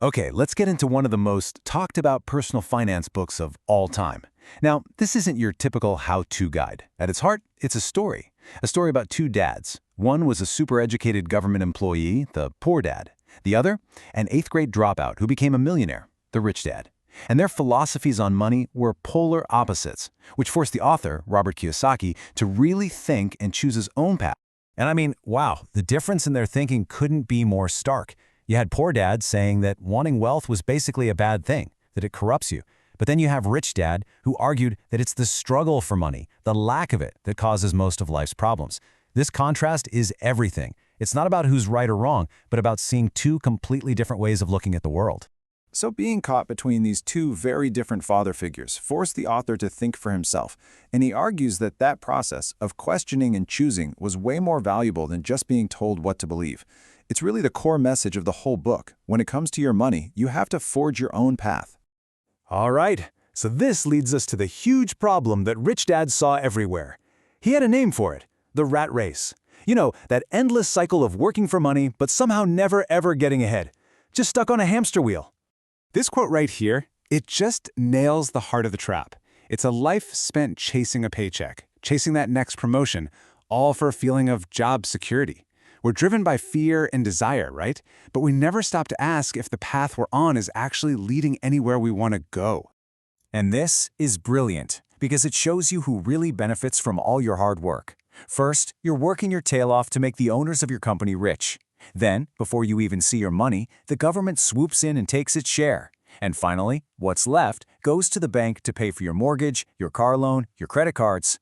Okay, let's get into one of the most talked about personal finance books of all time. Now, this isn't your typical how-to guide. At its heart, it's a story about two dads. One was a super educated government employee, the poor dad. The other, an eighth-grade dropout who became a millionaire, the rich dad. And their philosophies on money were polar opposites, which forced the author, Robert Kiyosaki, to really think and choose his own path. And I mean, wow, the difference in their thinking couldn't be more stark. You had poor dad saying that wanting wealth was basically a bad thing, that it corrupts you. But then you have rich dad who argued that it's the struggle for money, the lack of it, that causes most of life's problems. This contrast is everything. It's not about who's right or wrong, but about seeing two completely different ways of looking at the world. So being caught between these two very different father figures forced the author to think for himself, and he argues that that process of questioning and choosing was way more valuable than just being told what to believe. It's really the core message of the whole book. When it comes to your money, you have to forge your own path. All right, so this leads us to the huge problem that rich dad saw everywhere. He had a name for it, the rat race. You know, that endless cycle of working for money, but somehow never ever getting ahead. Just stuck on a hamster wheel. This quote right here, it just nails the heart of the trap. It's a life spent chasing a paycheck, chasing that next promotion, all for a feeling of job security. We're driven by fear and desire, right? But we never stop to ask if the path we're on is actually leading anywhere we want to go. And this is brilliant, because it shows you who really benefits from all your hard work. First, you're working your tail off to make the owners of your company rich. Then, before you even see your money, the government swoops in and takes its share. And finally, what's left goes to the bank to pay for your mortgage, your car loan, your credit cards.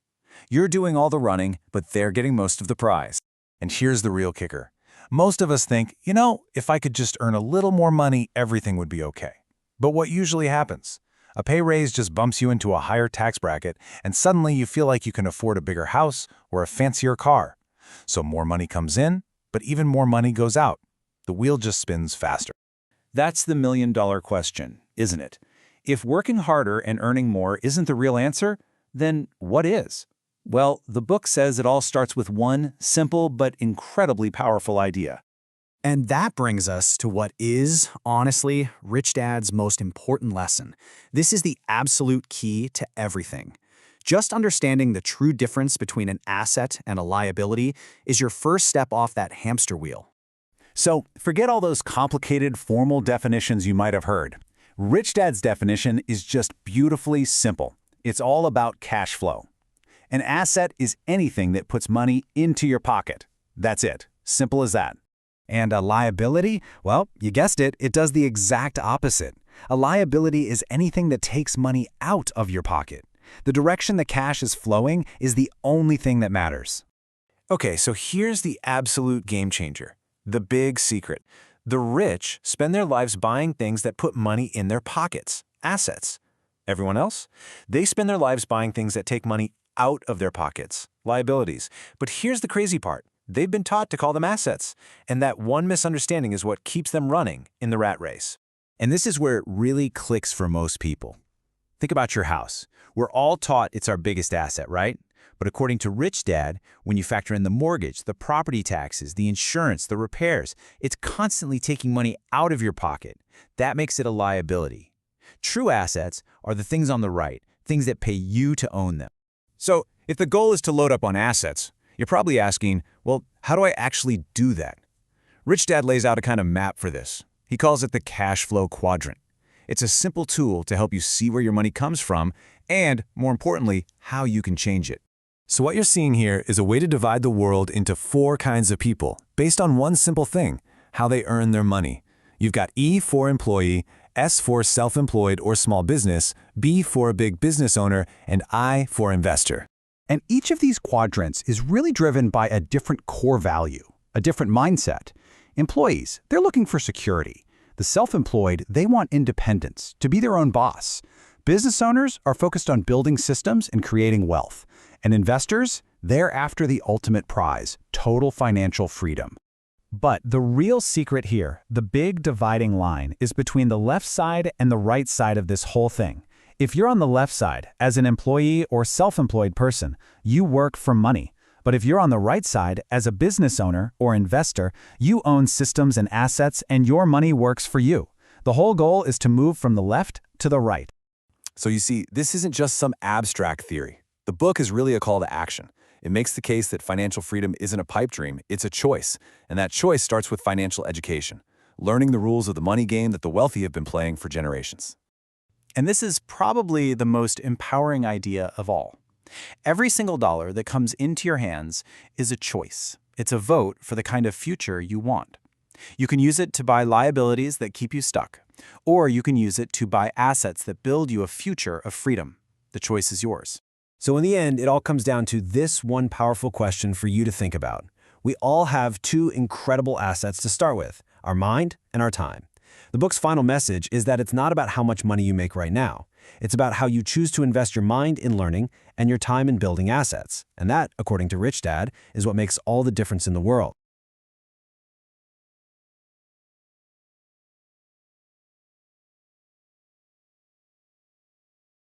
You're doing all the running, but they're getting most of the prize. And here's the real kicker. Most of us think, if I could just earn a little more money, everything would be okay. But what usually happens? A pay raise just bumps you into a higher tax bracket, and suddenly you feel like you can afford a bigger house or a fancier car. So more money comes in, but even more money goes out. The wheel just spins faster. That's the million-dollar question, isn't it? If working harder and earning more isn't the real answer, then what is? Well, the book says it all starts with one simple but incredibly powerful idea. And that brings us to what is, honestly, Rich Dad's most important lesson. This is the absolute key to everything. Just understanding the true difference between an asset and a liability is your first step off that hamster wheel. So forget all those complicated formal definitions you might have heard. Rich Dad's definition is just beautifully simple. It's all about cash flow. An asset is anything that puts money into your pocket. That's it. Simple as that. And a liability? Well, you guessed it, it does the exact opposite. A liability is anything that takes money out of your pocket. The direction the cash is flowing is the only thing that matters. Okay, so here's the absolute game changer. The big secret. The rich spend their lives buying things that put money in their pockets, assets. Everyone else? They spend their lives buying things that take money out of their pockets, liabilities. But here's the crazy part. They've been taught to call them assets, and that one misunderstanding is what keeps them running in the rat race. And this is where it really clicks for most people. Think about your house. We're all taught it's our biggest asset, right? But according to Rich Dad, when you factor in the mortgage, the property taxes, the insurance, the repairs, it's constantly taking money out of your pocket. That makes it a liability. True assets are the things on the right, things that pay you to own them. So if the goal is to load up on assets, you're probably asking, well, how do I actually do that? Rich Dad lays out a kind of map for this. He calls it the cash flow quadrant. It's a simple tool to help you see where your money comes from and, more importantly, how you can change it. So what you're seeing here is a way to divide the world into 4 kinds of people based on one simple thing, how they earn their money. You've got E for employee, S for self-employed or small business, B for a big business owner, and I for investor. And each of these quadrants is really driven by a different core value, a different mindset. Employees, they're looking for security. The self-employed, they want independence, to be their own boss. Business owners are focused on building systems and creating wealth. And investors, they're after the ultimate prize, total financial freedom. But the real secret here, the big dividing line, is between the left side and the right side of this whole thing. If you're on the left side, as an employee or self-employed person, you work for money. But if you're on the right side, as a business owner or investor, you own systems and assets and your money works for you. The whole goal is to move from the left to the right. So you see, this isn't just some abstract theory. The book is really a call to action. It makes the case that financial freedom isn't a pipe dream, it's a choice. And that choice starts with financial education, learning the rules of the money game that the wealthy have been playing for generations. And this is probably the most empowering idea of all. Every single dollar that comes into your hands is a choice. It's a vote for the kind of future you want. You can use it to buy liabilities that keep you stuck, or you can use it to buy assets that build you a future of freedom. The choice is yours. So in the end, it all comes down to this one powerful question for you to think about. We all have two incredible assets to start with, our mind and our time. The book's final message is that it's not about how much money you make right now. It's about how you choose to invest your mind in learning and your time in building assets. And that, according to Rich Dad, is what makes all the difference in the world.